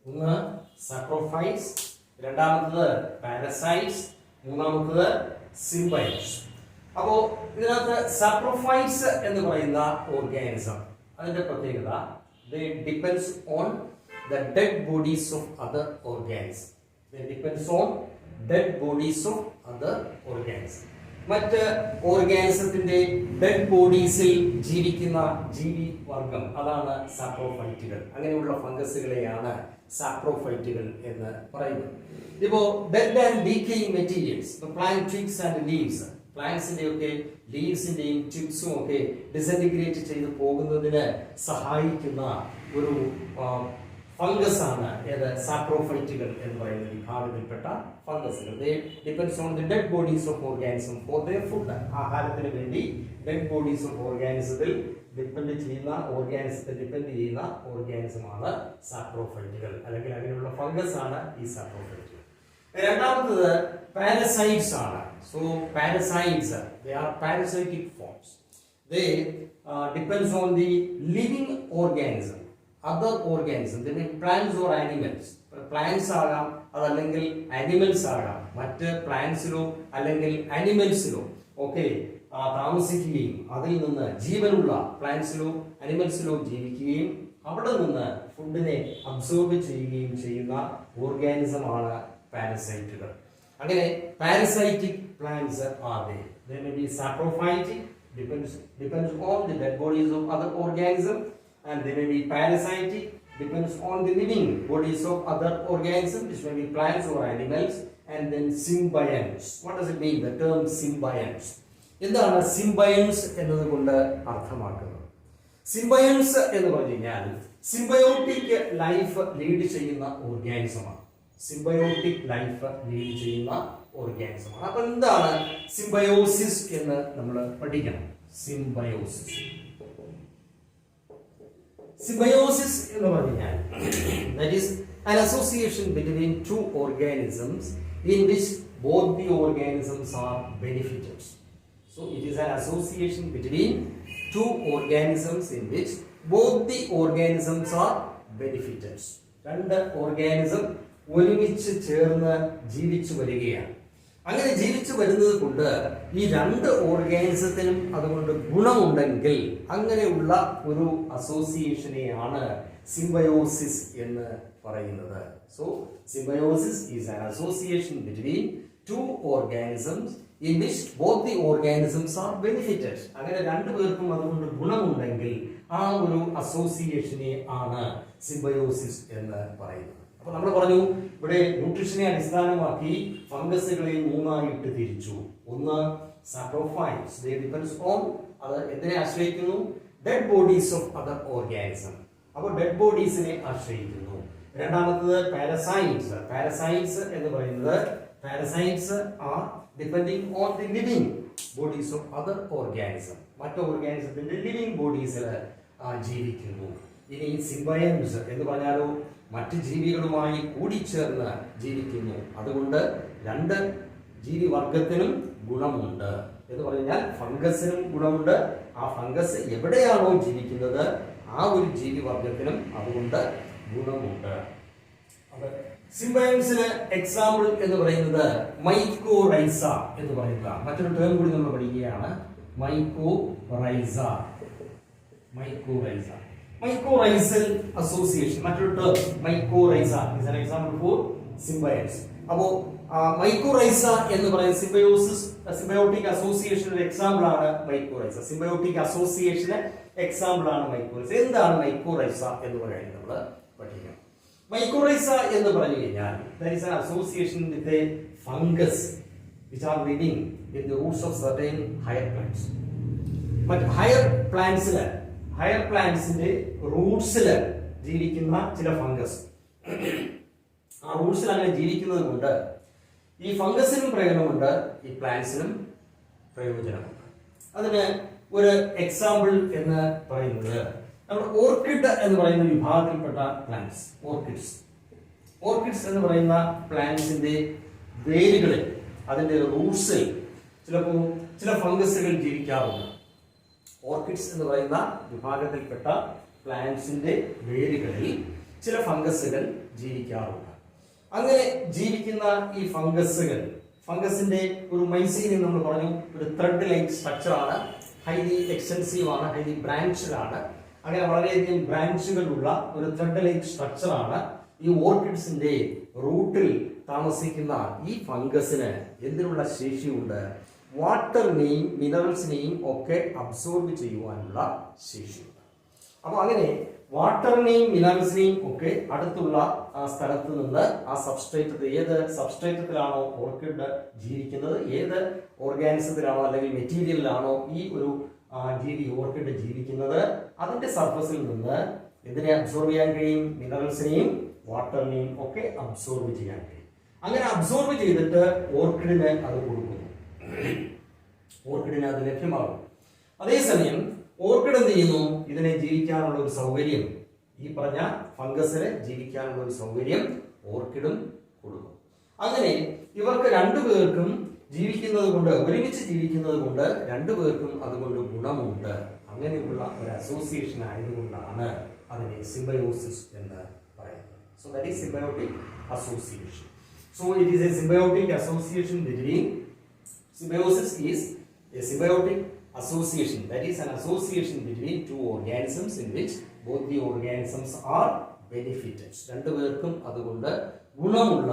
ഒന്ന് സാപ്രോഫൈറ്റ്സ്, രണ്ടാമത്തത് പാരസൈറ്റ്സ്, മൂന്നാമത്തത് സിംബയൻസ്. അപ്പോ ഇതിനകത്ത് സാപ്രോഫൈറ്റ്സ് എന്ന് പറയുന്ന ഓർഗാനിസം അതിന്റെ പ്രത്യേകത they depends on the dead bodies of other organisms. They depends on dead bodies of other organisms. മറ്റ് ഓർഗാനിസത്തിന്റെ ഡെഡ് ബോഡീസിൽ ജീവിക്കുന്ന ജീവി വർഗം അതാണ് സാപ്രോഫൈറ്റുകൾ. അങ്ങനെയുള്ള ഫംഗസുകളെയാണ് സാപ്രോഫൈറ്റുകൾ എന്ന് പറയുന്നത്. ഇപ്പോ dead and decaying materials, plant twigs and leaves, പ്ലാന്റ്സിന്റെയൊക്കെ ലീവ്സിന്റെയും ട്യൂബ്സും ഒക്കെ ഡിസന്റിഗ്രേറ്റ് ചെയ്ത് പോകുന്നതിന് സഹായിക്കുന്ന ഒരു ഫംഗസ് ആണ് ഏത് സാപ്രോഫൈറ്റുകൾ എന്ന് പറയുന്ന വിഭാഗത്തിൽപ്പെട്ട ഫംഗസുകൾ. Depends on the dead bodies of organism for their food. ആഹാരത്തിന് വേണ്ടി ഡെഡ് ബോഡീസ് ഓഫ് ഓർഗാനിസത്തിൽ ഡിപ്പെൻഡ് ചെയ്യുന്ന ഓർഗാനിസമാണ് സാപ്രോഫൈറ്റുകൾ, അല്ലെങ്കിൽ അങ്ങനെയുള്ള ഫംഗസ് ആണ് ഈ സാപ്രോഫൈറ്റുകൾ. രണ്ടാമത്തത് പാരസൈറ്റ്സ് ആണ്. So parasites, they are parasitic forms. They depends on the living organism, other organism. They may plants or animals. Plants ആകാം, അതല്ലെങ്കിൽ animals ആകാം. മറ്റ് പ്ലാന്റ്സിലോ അല്ലെങ്കിൽ അനിമൽസിലോ ഒക്കെ താമസിക്കുകയും അതിൽ നിന്ന് ജീവനുള്ള പ്ലാന്റ്സിലോ അനിമൽസിലോ ജീവിക്കുകയും അവിടെ നിന്ന് ഫുഡിനെ അബ്സോർബ് ചെയ്യുകയും ചെയ്യുന്ന ഓർഗാനിസമാണ് പാരസൈറ്റുകൾ. അങ്ങനെ parasitic plants are there. They may be saprophytic, depends on the dead bodies of other organisms, and they may be parasitic, depends on the living bodies of other organisms, which may be plants or animals, and then symbionts. What does it mean, the term symbionts? എന്താണ് symbionts എന്നതുകൊണ്ട് അർത്ഥമാക്കുന്നത്? Symbionts എന്ന് പറഞ്ഞാൽ symbiotic life lead ചെയ്യുന്ന ഓർഗാനിസമാണ്. Symbiotic life lead ചെയ്യുന്ന ഓർഗാനിസമാണ്. അപ്പൊ എന്താണ് symbiosis എന്ന് നമ്മൾ പഠിക്കണം. സിംബയോസിസ് എന്ന് പറഞ്ഞാൽ that is an association between two organisms in which both the organisms are benefited. So it is an association between two organisms in which both the organisms are benefited. രണ്ട് organism ഒരുമിച്ച് ചേർന്ന് ജീവിച്ചു വരികയാണ്. അങ്ങനെ ജീവിച്ചു വരുന്നത് കൊണ്ട് ഈ രണ്ട് ഓർഗാനിസത്തിനും അതുകൊണ്ട് ഗുണമുണ്ടെങ്കിൽ അങ്ങനെയുള്ള ഒരു അസോസിയേഷനെയാണ് സിംബയോസിസ് എന്ന് പറയുന്നത്. So symbiosis is an association between two organisms in which both the organisms are benefited. അങ്ങനെ രണ്ടു പേർക്കും അതുകൊണ്ട് ഗുണമുണ്ടെങ്കിൽ ആ ഒരു അസോസിയേഷനെ ആണ് സിംബയോസിസ് എന്ന് പറയുന്നത്. അപ്പോൾ നമ്മൾ പറഞ്ഞു ഇവിടെ ന്യൂട്രീഷനെ അടിസ്ഥാനമാക്കി ഫംഗസുകളെ മൂന്നായിട്ട് തിരിച്ചു. ഒന്ന് സാപ്രോഫൈറ്റ്സ്, they depends on, അത് എന്തിനെ ആശ്രയിക്കുന്നു? Dead bodies of other organism. അപ്പോൾ ഡെഡ് ബോഡീസിനെ ആശ്രയിക്കുന്നു. രണ്ടാമത്തത് പാരസൈറ്റ്സ്. പാരസൈറ്റ്സ് എന്ന് പറയുന്നത് parasites are depending on the living bodies of other organism. മറ്റു ഓർഗാനിസത്തിന്റെ ലിവിംഗ് ബോഡീസിൽ ജീവിക്കുന്നു. ഇനി സിംബയൻസ് എന്ന് പറഞ്ഞാലോ മറ്റ് ജീവികളുമായി കൂടിച്ചേർന്ന് ജീവിക്കുന്നു. അതുകൊണ്ട് രണ്ട് ജീവിവർഗത്തിനും ഗുണമുണ്ട് എന്ന് പറഞ്ഞാൽ ഫംഗസിനും ഗുണമുണ്ട്. ആ ഫംഗസ് എവിടെയാണോ ജീവിക്കുന്നത് ആ ഒരു ജീവിവർഗത്തിനും അതുകൊണ്ട് ഗുണമുണ്ട്. സിംബയൻസിന് എക്സാമ്പിൾ എന്ന് പറയുന്നത് മൈക്കോറൈസ എന്ന് പറയുക. മറ്റൊരു ടേം കൂടി നമ്മൾ പഠിക്കുകയാണ്, മൈക്കോറൈസ. മൈക്കോറൈസൽ അസോസിയേഷൻ, മറ്റൊരു term mycorrhiza is an example for symbionts. അപ്പോൾ മൈക്കോറൈസ എന്ന് പറയുന്ന സിംബയോട്ടിക് അസോസിയേഷൻ ഒരു എക്സാമ്പിൾ ആണ് മൈക്കോറൈസ. സിംബയോട്ടിക് അസോസിയേഷന് എക്സാമ്പിൾ ആണ് മൈക്കോറൈസ. എന്താണ് മൈക്കോറൈസ എന്ന് പറയുന്നത് നമ്മൾ പഠിക്കണം. മൈക്കോറൈസ എന്ന് പറഞ്ഞു കഴിഞ്ഞാൽ there is an association with a fungus which are living in the roots of certain higher plants. മറ്റ് ഹയർ പ്ലാന്റ്സിന്റെ റൂട്ട്സിൽ ജീവിക്കുന്ന ചില ഫംഗസ്, ആ റൂട്ട്സിൽ അങ്ങനെ ജീവിക്കുന്നത് കൊണ്ട് ഈ ഫംഗസിനും പ്രയോജനമുണ്ട്, ഈ പ്ലാന്റ്സിനും പ്രയോജനമുണ്ട്. അതിന് ഒരു എക്സാമ്പിൾ എന്ന് പറയുന്നത് നമ്മുടെ ഓർക്കിഡ് എന്ന് പറയുന്ന വിഭാഗത്തിൽപ്പെട്ട പ്ലാന്റ്സ്. ഓർക്കിഡ്സ് എന്ന് പറയുന്ന പ്ലാന്റ്സിന്റെ വേരുകളിൽ, അതിന്റെ റൂട്ട്സിൽ ചിലപ്പോൾ ചില ഫംഗസുകൾ ജീവിക്കാറുണ്ട്. ഓർക്കിഡ്സ് എന്ന് പറയുന്ന വിഭാഗത്തിൽപ്പെട്ട പ്ലാന്റ്സിന്റെ വേരുകളിൽ ചില ഫംഗസുകൾ ജീവിക്കാറുണ്ട്. അങ്ങനെ ജീവിക്കുന്ന ഈ ഫംഗസിന്റെ ഒരു മൈസീലിയം നമ്മൾ പറഞ്ഞു, ഒരു ത്രെഡ് ലൈക്ക് സ്ട്രക്ചർ ആണ്, ഹൈലി എക്സ്റ്റൻസീവ് ആണ്, ഹൈലി ബ്രാഞ്ച്ഡ് ആണ്. അങ്ങനെ വളരെയധികം ബ്രാഞ്ചുകളുള്ള ഒരു ത്രെഡ് ലൈക്ക് സ്ട്രക്ചർ ആണ് ഈ ഓർക്കിഡ്സിന്റെ റൂട്ടിൽ താമസിക്കുന്ന ഈ ഫംഗസിന്. എന്തിനുള്ള ശേഷിയുണ്ട്? വാട്ടറിനെയും മിനറൽസിനെയും ഒക്കെ അബ്സോർബ് ചെയ്യുവാനുള്ള ശേഷിയുണ്ട്. അപ്പൊ അങ്ങനെ വാട്ടറിനെയും മിനറൽസിനെയും ഒക്കെ അടുത്തുള്ള ആ സ്ഥലത്ത് നിന്ന് ആ സബ്സ്ട്രേറ്റ്, ഏത് സബ്സ്ട്രേറ്റത്തിലാണോ ഓർക്കിഡ് ജീവിക്കുന്നത്, ഏത് ഓർഗാനിസത്തിലാണോ അല്ലെങ്കിൽ മെറ്റീരിയലിലാണോ ഈ ഒരു ജീവി ഓർക്കിഡ് ജീവിക്കുന്നത്, അതിന്റെ സർഫസിൽ നിന്ന് ഇതിനെ അബ്സോർബ് ചെയ്യാൻ കഴിയും. മിനറൽസിനെയും വാട്ടറിനെയും ഒക്കെ അബ്സോർബ് ചെയ്യാൻ കഴിയും. അങ്ങനെ അബ്സോർബ് ചെയ്തിട്ട് ഓർക്കിഡിന് അത് കൊടുക്കുന്നു, ഓർക്കിഡിന് അത് ലഭ്യമാകും. അതേസമയം ഓർക്കിഡ് എന്ത് ചെയ്യുന്നു? ഇതിനെ ജീവിക്കാനുള്ള ഒരു സൗകര്യം, ഈ പറഞ്ഞ ഫംഗസിന് ജീവിക്കാനുള്ള ഒരു സൗകര്യം ഓർക്കിഡും കൊടുക്കും. അങ്ങനെ ഇവർക്ക് രണ്ടുപേർക്കും ജീവിക്കുന്നത് കൊണ്ട്, ഒരുമിച്ച് ജീവിക്കുന്നത് കൊണ്ട് രണ്ടുപേർക്കും അതുകൊണ്ട് ഗുണമുണ്ട്. അങ്ങനെയുള്ള ഒരു അസോസിയേഷൻ ആയതുകൊണ്ടാണ് അതിനെ സിംബയോസിസ് എന്ന് പറയുന്നത്. So that is symbiotic association. So it is A symbiotic association between, symbiosis is a symbiotic association, that is an association between two organisms in which both the organisms are benefited. രണ്ടുപേർക്കും അതുകൊണ്ട് ഗുണമുള്ള,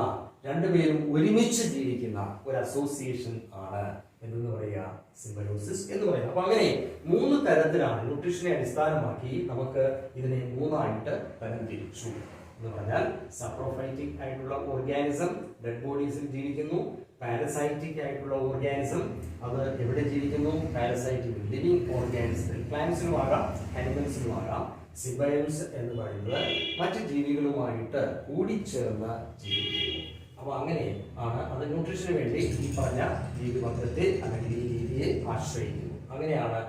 രണ്ടുപേരും ഒരുമിച്ച് ജീവിക്കുന്ന ഒരു association ആണ് എന്ന് പറയുക സിംബയോസിസ് എന്ന് പറയുന്നത്. അപ്പൊ അങ്ങനെ മൂന്ന് തരത്തിലാണ്, ന്യൂട്രീഷനെ അടിസ്ഥാനമാക്കി നമുക്ക് ഇതിനെ മൂന്നായിട്ട് തരംതിരിച്ചു എന്ന് പറഞ്ഞാൽ, സപ്രോഫൈറ്റിക് ആയിട്ടുള്ള ഓർഗാനിസം ഡെഡ് ബോഡീസിൽ ജീവിക്കുന്നു, പാരസൈറ്റിക് ആയിട്ടുള്ള ഓർഗാനിസം അത് എവിടെ ജീവിക്കുന്നു? പാരസൈറ്റിക് ലിവിംഗ് ഓർഗാനിസത്തിൽ, പ്ലാന്റ്സിലും ആകാം ആനിമൽസിലും ആകാം. സിംബയോൺസ് എന്ന് പറയുന്നത് മറ്റ് ജീവികളുമായിട്ട് കൂടിച്ചേർന്ന് ജീവിക്കുന്നു. അപ്പൊ അങ്ങനെ ആണ് അത് ന്യൂട്രീഷന് വേണ്ടി ഈ പറഞ്ഞ ജീവിവർഗത്തെ അല്ലെങ്കിൽ ഈ രീതിയെ ആശ്രയിക്കുന്നു. അങ്ങനെയാണ്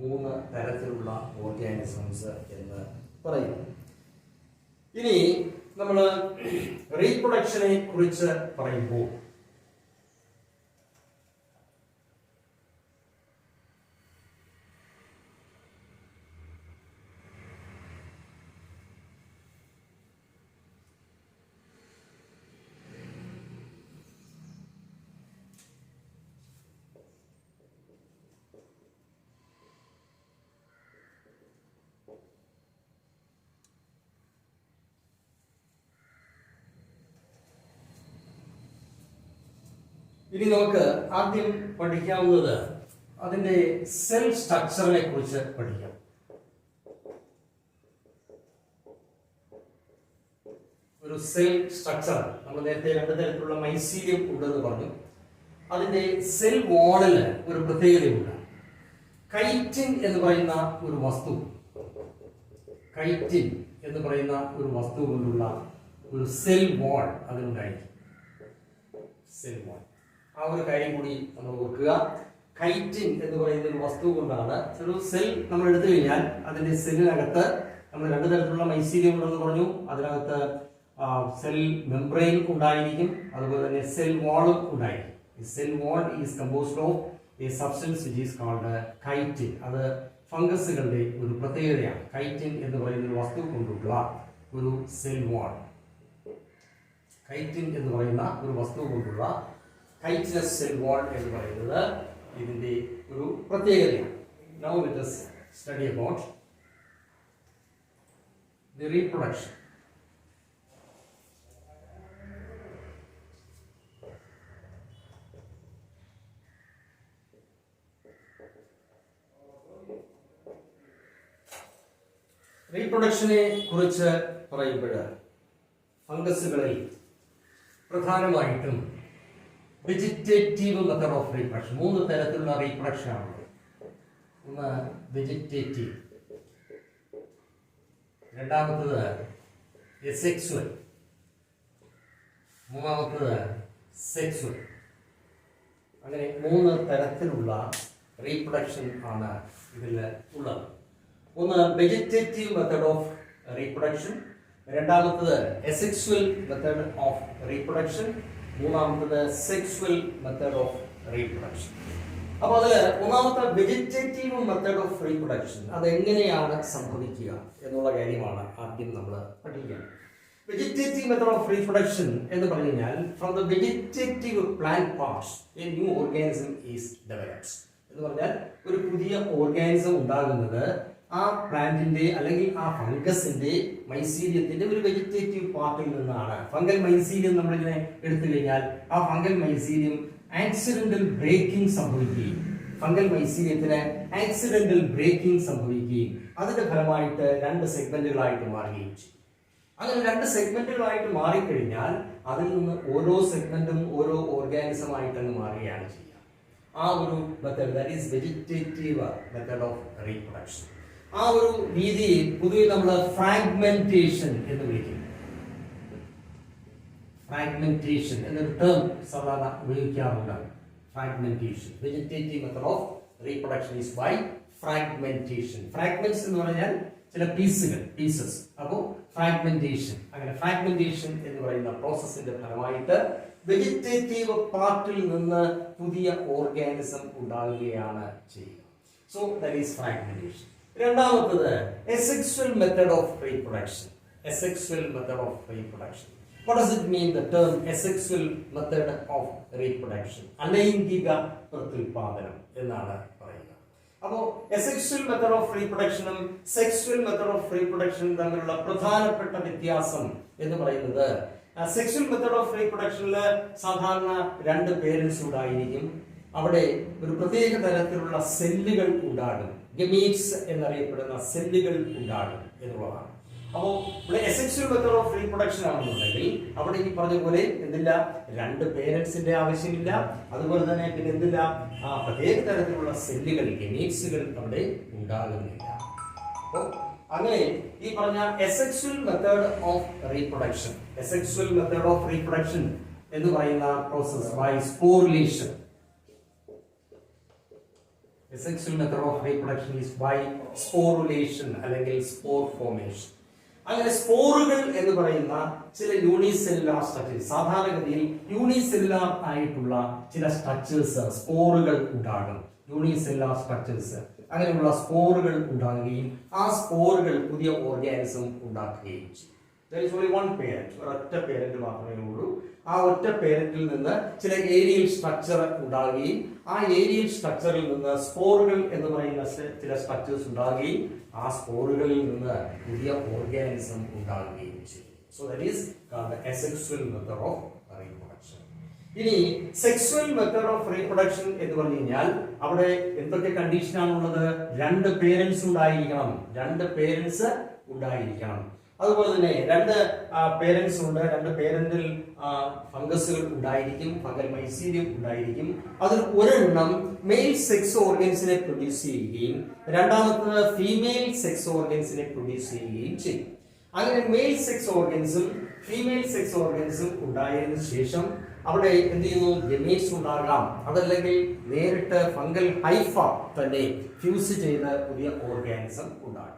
മൂന്ന് തരത്തിലുള്ള ഓർഗാനിസംസ് എന്ന് പറയുന്നത്. ഇനി നമ്മൾ റീപ്രൊഡക്ഷനെ കുറിച്ച് പറയുമ്പോൾ ഇനി നമുക്ക് ആദ്യം പഠിക്കാവുന്നത് അതിന്റെ സെൽ സ്ട്രക്ചറിനെ കുറിച്ച് പഠിക്കാം. ഒരു സെൽ സ്ട്രക്ചർ നമ്മൾ നേരത്തെ രണ്ട് തരത്തിലുള്ള മൈസീലിയം ഉണ്ടെന്ന് പറഞ്ഞു. അതിന്റെ സെൽ വാളിന് ഒരു പ്രത്യേകതയുണ്ട്. കൈറ്റിൻ എന്ന് പറയുന്ന ഒരു വസ്തു, കൈറ്റിൻ എന്ന് പറയുന്ന ഒരു വസ്തു കൊണ്ടുള്ള ഒരു സെൽ വാൾ അതിനുണ്ടായിരിക്കും. സെൽ വാൾ, ആ ഒരു കാര്യം കൂടി നമ്മൾ ഓർക്കുക. കൈറ്റിൻ എന്ന് പറയുന്ന ഒരു വസ്തു കൊണ്ടാണ് ഒരു സെൽ നമ്മൾ എടുത്തു കഴിഞ്ഞാൽ അതിന്റെ സെല്ലിനകത്ത് നമ്മൾ രണ്ട് തരത്തിലുള്ള മൈസീലിയം ഉണ്ടെന്ന് പറഞ്ഞു. അതിനകത്ത് സെൽ മെംബ്രെയിൻ ഉണ്ടായിരിക്കും, അതുപോലെ തന്നെ സെൽ വാളും ഉണ്ടായിരിക്കും. ഈ cell wall is composed of a substance which is called chitin. അത് ഫംഗസുകളുടെ ഒരു പ്രത്യേകതയാണ്. കൈറ്റിൻ എന്ന് പറയുന്ന ഒരു വസ്തു കൊണ്ടുള്ള ഒരു സെൽ വാൾ, കൈറ്റിൻ എന്ന് പറയുന്ന ഒരു വസ്തു കൊണ്ടുള്ള കൈറ്റിനസ് സെൽ വാൾ എന്ന് പറയുന്നത് ഇതിന്റെ ഒരു പ്രത്യേകതയാണ്. Now let us study about the reproduction. റീപ്രൊഡക്ഷനെ കുറിച്ച് പറയുമ്പോൾ ഫംഗസുകളിൽ പ്രധാനമായിട്ടും വെജിറ്റേറ്റീവ് മെത്തഡ് ഓഫ് റീപ്രൊഡക്ഷൻ, 3 തരത്തിലുള്ള റീപ്രൊഡക്ഷൻ ആണുള്ളത്. ഒന്ന് വെജിറ്റേറ്റീവ്, രണ്ടാമത്തത് എസെക്സ്വൽ, മൂന്നാമത്തത് സെക്സ്വൽ. അങ്ങനെ 3 തരത്തിലുള്ള റീപ്രൊഡക്ഷൻ ആണ് ഇതിൽ ഉള്ളത്. ഒന്ന് വെജിറ്റേറ്റീവ് മെത്തഡ് ഓഫ് റീപ്രൊഡക്ഷൻ, രണ്ടാമത്തത് എസെക്സ്വൽ മെത്തഡ് ഓഫ് റീപ്രൊഡക്ഷൻ, മൂന്നാമത്തത് സെക്സ്വൽ മെത്തഡ് ഓഫ് റീപ്രൊഡക്ഷൻ. അപ്പോൾ അതിൽ ഒന്നാമത്തെ വെജിറ്റേറ്റീവ് മെത്തഡ് ഓഫ് റീപ്രൊഡക്ഷൻ അതെങ്ങനെയാണ് സംഭവിക്കുക എന്നുള്ള കാര്യമാണ് ആദ്യം നമ്മൾ പഠിക്കുക. വെജിറ്റേറ്റീവ് മെത്തഡ് ഓഫ് റീപ്രൊഡക്ഷൻ എന്ന് പറഞ്ഞു കഴിഞ്ഞാൽ from the vegetative plant parts A new organism is developed എന്ന് പറഞ്ഞാൽ ഒരു പുതിയ ഓർഗാനിസം ഉണ്ടാകുന്നത് ആ പ്ലാന്റിന്റെ അല്ലെങ്കിൽ ആ ഫംഗസിന്റെ മൈസീലിയത്തിന്റെ ഒരു വെജിറ്റേറ്റീവ് പാർട്ടിൽ നിന്നാണ്. ഫംഗൽ മൈസീലിയം നമ്മളിങ്ങനെ എടുത്തു കഴിഞ്ഞാൽ ആ ഫംഗൽ മൈസീലിയം ആക്സിഡന്റൽ ബ്രേക്കിംഗ് സംഭവിക്കുകയും ഫംഗൽ മൈസീലിയത്തിന് ആക്സിഡന്റൽ ബ്രേക്കിംഗ് സംഭവിക്കുകയും അതിന്റെ ഫലമായിട്ട് 2 സെഗ്മെന്റുകളായിട്ട് മാറുകയും ചെയ്യും. അങ്ങനെ 2 സെഗ്മെന്റുകളായിട്ട് മാറിക്കഴിഞ്ഞാൽ അതിൽ നിന്ന് ഓരോ സെഗ്മെന്റും ഓരോ ഓർഗാനിസം ആയിട്ടങ്ങ് മാറുകയാണ് ചെയ്യുക. ആ ഒരു method, that is vegetative method of reproduction. ആ ഒരു രീതി പൊതുവെ നമ്മൾ ഫ്രാഗ്മെന്റേഷൻ എന്ന് വിളിക്കും. ഫ്രാഗ്മെന്റേഷൻ എന്നൊരു ടേം സാധാരണ ഉപയോഗിക്കാറുണ്ട്. Fragmentation, vegetative method of reproduction is by fragmentation. Fragments എന്ന് പറഞ്ഞാൽ ചില പീസസ്. അപ്പോൾ ഫ്രാഗ്മെന്റേഷൻ, അങ്ങനെ ഫ്രാഗ്മെന്റേഷൻ എന്ന് പറയുന്ന പ്രോസസ്സിന്റെ ഫലമായിട്ട് വെജിറ്റേറ്റീവ് പാർട്ടിൽ നിന്ന് പുതിയ ഓർഗാനിസം ഉണ്ടാകുകയാണ് ചെയ്യുക. So that is fragmentation. രണ്ടാമത്തത് asexual method of reproduction. Asexual method of reproduction. What does it mean, the term asexual method of reproduction? അലൈംഗിക പ്രത്യുൽപാദനം എന്നാണ് പറയുക. അപ്പോൾ asexual method of reproduction ഉം sexual method of reproduction തമ്മിലുള്ള പ്രധാനപ്പെട്ട വ്യത്യാസം എന്ന് പറയുന്നത് സെക്സ്വൽ മെത്തഡ് ഓഫ് റീപ്രൊഡക്ഷനിൽ സാധാരണ 2 പേരൻസ് ഉണ്ടായിരിക്കും. അവിടെ ഒരു പ്രത്യേക തരത്തിലുള്ള സെല്ലുകൾ ഉണ്ടാകും, ഗമീറ്റ്സ് എന്നറിയപ്പെടുന്ന സെല്ലുകൾ ഉണ്ടാകും എന്നുള്ളതാണ്. അപ്പോൾ ഇവിടെ എസെക്സ്വൽ മെത്തഡ് ഓഫ് റീപ്രൊഡക്ഷൻ ആണെന്നുണ്ടെങ്കിൽ അവിടെ ഈ പറഞ്ഞ പോലെ എന്തില്ല, 2 പേരൻസിന്റെ ആവശ്യമില്ല. അതുപോലെ തന്നെ പിന്നെ എന്തില്ല, ആ പ്രത്യേക തരത്തിലുള്ള സെല്ലുകൾ, ഗമീറ്റ്സുകൾ അവിടെ ഉണ്ടാകുന്നില്ല. അപ്പോൾ അങ്ങനെ ഈ പറഞ്ഞ asexual method of reproduction, asexual method of reproduction എന്ന് പറയുന്ന process by sporulation. Asexual method of reproduction is by sporulation അല്ലെങ്കിൽ സ്പോർ ഫോർമേഷൻ. അങ്ങനെ സ്പോറുകൾ എന്ന് പറയുന്ന ചില യൂണിസെല്ലുലാർ സ്ട്രക്ചേഴ്സ്, സാധാരണഗതിയിൽ യൂണിസെല്ലുലാർ ആയിട്ടുള്ള ചില സ്ട്രക്ചേഴ്സ്, സ്പോറുകൾ ഉണ്ടാകും. യൂണിസെല്ലുലാർ സ്ട്രക്ചേഴ്സ്, അങ്ങനെയുള്ള സ്പോറുകൾ ഉണ്ടാകുകയും ആ സ്പോറുകൾ പുതിയ ഓർഗാനിസം ഉണ്ടാക്കുകയും ചെയ്യും. There is only one parent, ഒരൊറ്റ പേരന്റ് മാത്രമേ ഉള്ളൂ. ആ ഒറ്റ പേരന്റിൽ നിന്ന് ചില ഏരിയൽ സ്ട്രക്ചർ ഉണ്ടാകുകയും ആ ഏരിയൽ സ്ട്രക്ചറിൽ നിന്ന് സ്പോറുകൾ എന്ന് പറയുന്ന ചില സ്ട്രക്ചേഴ്സ് ഉണ്ടാകുകയും ആ സ്പോറുകളിൽ നിന്ന് പുതിയ ഓർഗാനിസം ഉണ്ടാകുകയും ചെയ്യും. So that is called the asexual method of reproduction. ഇനി സെക്സ്വൽ മെത്തേഡ് ഓഫ് റീപ്രൊഡക്ഷൻ എന്ന് പറഞ്ഞു കഴിഞ്ഞാൽ അവിടെ എന്തൊക്കെ കണ്ടീഷനാണുള്ളത്? 2 പേരന്റ്സ് ഉണ്ടായിരിക്കണം, 2 പേരന്റ്സ് ഉണ്ടായിരിക്കണം. അതുപോലെ തന്നെ 2 പേരന്റ്സ് ഉണ്ട്, 2 പേരന്റിൽ ഫംഗസുകൾ ഉണ്ടായിരിക്കും, ഫംഗൽ മൈസീലിയം ഉണ്ടായിരിക്കും. അതിൽ ഒരെണ്ണം മെയിൽ സെക്സ് ഓർഗൻസിനെ പ്രൊഡ്യൂസ് ചെയ്യുകയും രണ്ടാമത്തേത് ഫീമെയിൽ സെക്സ് ഓർഗൻസിനെ പ്രൊഡ്യൂസ് ചെയ്യുകയും ചെയ്യും. അങ്ങനെ മെയിൽ സെക്സ് ഓർഗൻസും ഫീമെയിൽ സെക്സ് ഓർഗൻസും ഉണ്ടായതിനു ശേഷം അവിടെ എന്ത് ചെയ്യുന്നു? ഗമീറ്റ്സ് ഉണ്ടാകാം, അതല്ലെങ്കിൽ നേരിട്ട് ഫംഗൽ ഹൈഫ തന്നെ ഫ്യൂസ് ചെയ്ത് പുതിയ ഓർഗാനിസം ഉണ്ടാകും.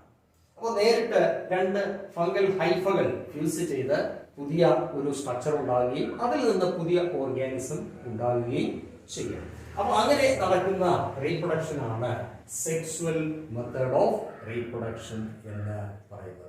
അപ്പോൾ നേരിട്ട് 2 ഫംഗൽ ഹൈഫകൾ ഫ്യൂസ് ചെയ്ത് പുതിയ ഒരു സ്ട്രക്ചർ ഉണ്ടാകുകയും അതിൽ നിന്ന് പുതിയ ഓർഗാനിസം ഉണ്ടാകുകയും ചെയ്യും. അപ്പോൾ അങ്ങനെ നടക്കുന്ന റീപ്രൊഡക്ഷൻ ആണ് സെക്സ്വൽ മെത്തേഡ് ഓഫ് റീപ്രൊഡക്ഷൻ എന്ന് പറയുന്നത്.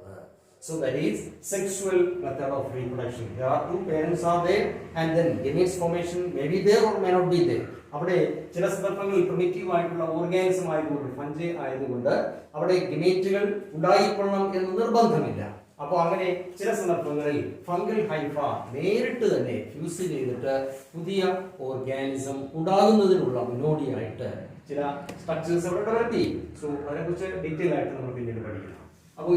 So that is sexual method of reproduction. There are 2 parents are there and then gametes formation may be there or may not be there. അവിടെ ചില സന്ദർഭങ്ങളിൽ പ്രിമിറ്റീവ് ആയിട്ടുള്ള ഓർഗാനിസം ആയതുകൊണ്ട്, fungi ആയതുകൊണ്ട് അവിടെ ഗമേറ്റുകൾ ഉണ്ടായിക്കൊള്ളണം എന്ന് നിർബന്ധമില്ല. അപ്പോൾ അങ്ങനെ ചില സന്ദർഭങ്ങളിൽ ഫംഗൽ ഹൈഫ നേരിട്ട് തന്നെ ഫ്യൂസ് ചെയ്തിട്ട് പുതിയ ഓർഗാനിസം ഉണ്ടാകുന്നതിനുള്ള മുന്നോടിയായിട്ട് ചില സ്ട്രക്ചേഴ്സ് അവിടെ ഡെവലപ്പ് ചെയ്യും. സോ അതിനെക്കുറിച്ച് ഡീറ്റെയിൽ ആയിട്ട് നമ്മൾ പിന്നീട് പഠിക്കണം. അപ്പോൾ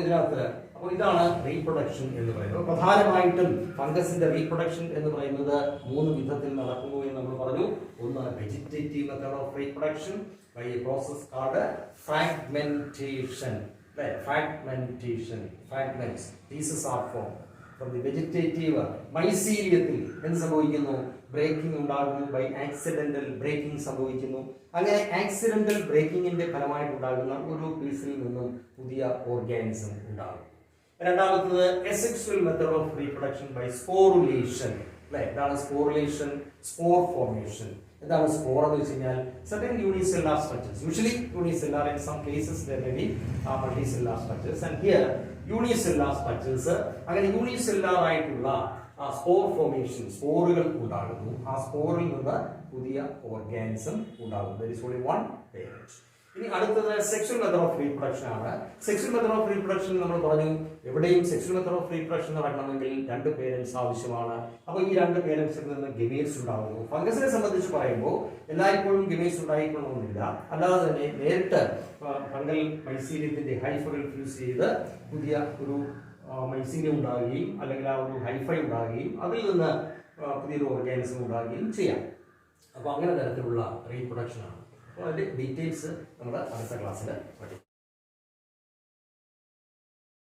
ഇതാണ് റീപ്രൊഡക്ഷൻ എന്ന് പറയുന്നത്. പ്രധാനമായിട്ടും ഫംഗസിന്റെ റീപ്രൊഡക്ഷൻ എന്ന് പറയുന്നത് 3 വിധത്തിൽ നടക്കുന്നു എന്ന് നമ്മൾ പറഞ്ഞു. ഒന്ന് vegetative method of reproduction by a process called fragmentation. Fragments, pieces are formed. From the vegetative mycelium എന്ത് സംഭവിക്കുന്നു? ബ്രേക്കിംഗ് ഉണ്ടാകുന്നു. ബൈ ആക്സിഡന്റൽ ബ്രേക്കിംഗ് സംഭവിക്കുന്നു. അങ്ങനെ ആക്സിഡന്റൽ ബ്രേക്കിംഗിന്റെ ഫലമായിട്ടുണ്ടാകുന്ന ഒരു പീസിൽ നിന്നും പുതിയ ഓർഗാനിസം ഉണ്ടാകും. രണ്ടാമത്തത് asexual method of reproduction by sporulation. അല്ലേ? ഇതാണ് സ്പോറുലേഷൻ, സ്പോർ ഫോർമേഷൻ. എന്താണ് സ്പോർ എന്ന് വെച്ച് കഴിഞ്ഞാൽ certain unicellular structures, usually unicellular, in some cases there may be multicellular structures, and here unicellular structures. അങ്ങനെ യൂണിസെല്ലുലാർ ആയിട്ടുള്ള സ്പോർ ഫോർമേഷൻ, സ്പോറുകൾ ഉണ്ടാകുന്നു. ആ സ്പോറിൽ നിന്ന് പുതിയ ഓർഗാനിസം ഉണ്ടാകും. There is only one parent. ഇനി അടുത്തത് സെക്ഷൽ മെത്തേഡ് ഓഫ് റീപ്രൊഡക്ഷൻ ആണ്. സെക്ഷൽ മെത്തേഡ് ഓഫ് റീപ്രൊഡക്ഷൻ നമ്മൾ പറഞ്ഞു, എവിടെയും സെക്ഷൽ മെത്തേഡ് ഓഫ് റീപ്രൊഡക്ഷൻ നടക്കണമെങ്കിൽ 2 പേരൻസ് ആവശ്യമാണ്. അപ്പോൾ ഈ 2 പേരൻസിൽ നിന്ന് ഗമേറ്റ്സ് ഉണ്ടാകുന്നു. ഫംഗസിനെ സംബന്ധിച്ച് പറയുമ്പോൾ എല്ലായ്പ്പോഴും ഗമേറ്റ്സ് ഉണ്ടായിക്കൊള്ളണമെന്നില്ല. അല്ലാതെ തന്നെ നേരിട്ട് ഫംഗൽ മൈസീലിയത്തിന്റെ ഹൈഫകൾ ഫ്യൂസ് ചെയ്ത് പുതിയ ഒരു മൈസീലിയം ഉണ്ടാകുകയും അല്ലെങ്കിൽ ആ ഒരു ഹൈഫൈ ഉണ്ടാകുകയും അതിൽ നിന്ന് പുതിയൊരു ഓർഗാനിസം ഉണ്ടാകുകയും ചെയ്യാം. അപ്പോൾ അങ്ങനെ തരത്തിലുള്ള റീപ്രൊഡക്ഷൻ ആണ്. അപ്പോൾ അതിന്റെ ഡീറ്റെയിൽസ് നമ്മൾ അടുത്ത ക്ലാസ്സിൽ പഠിക്കും.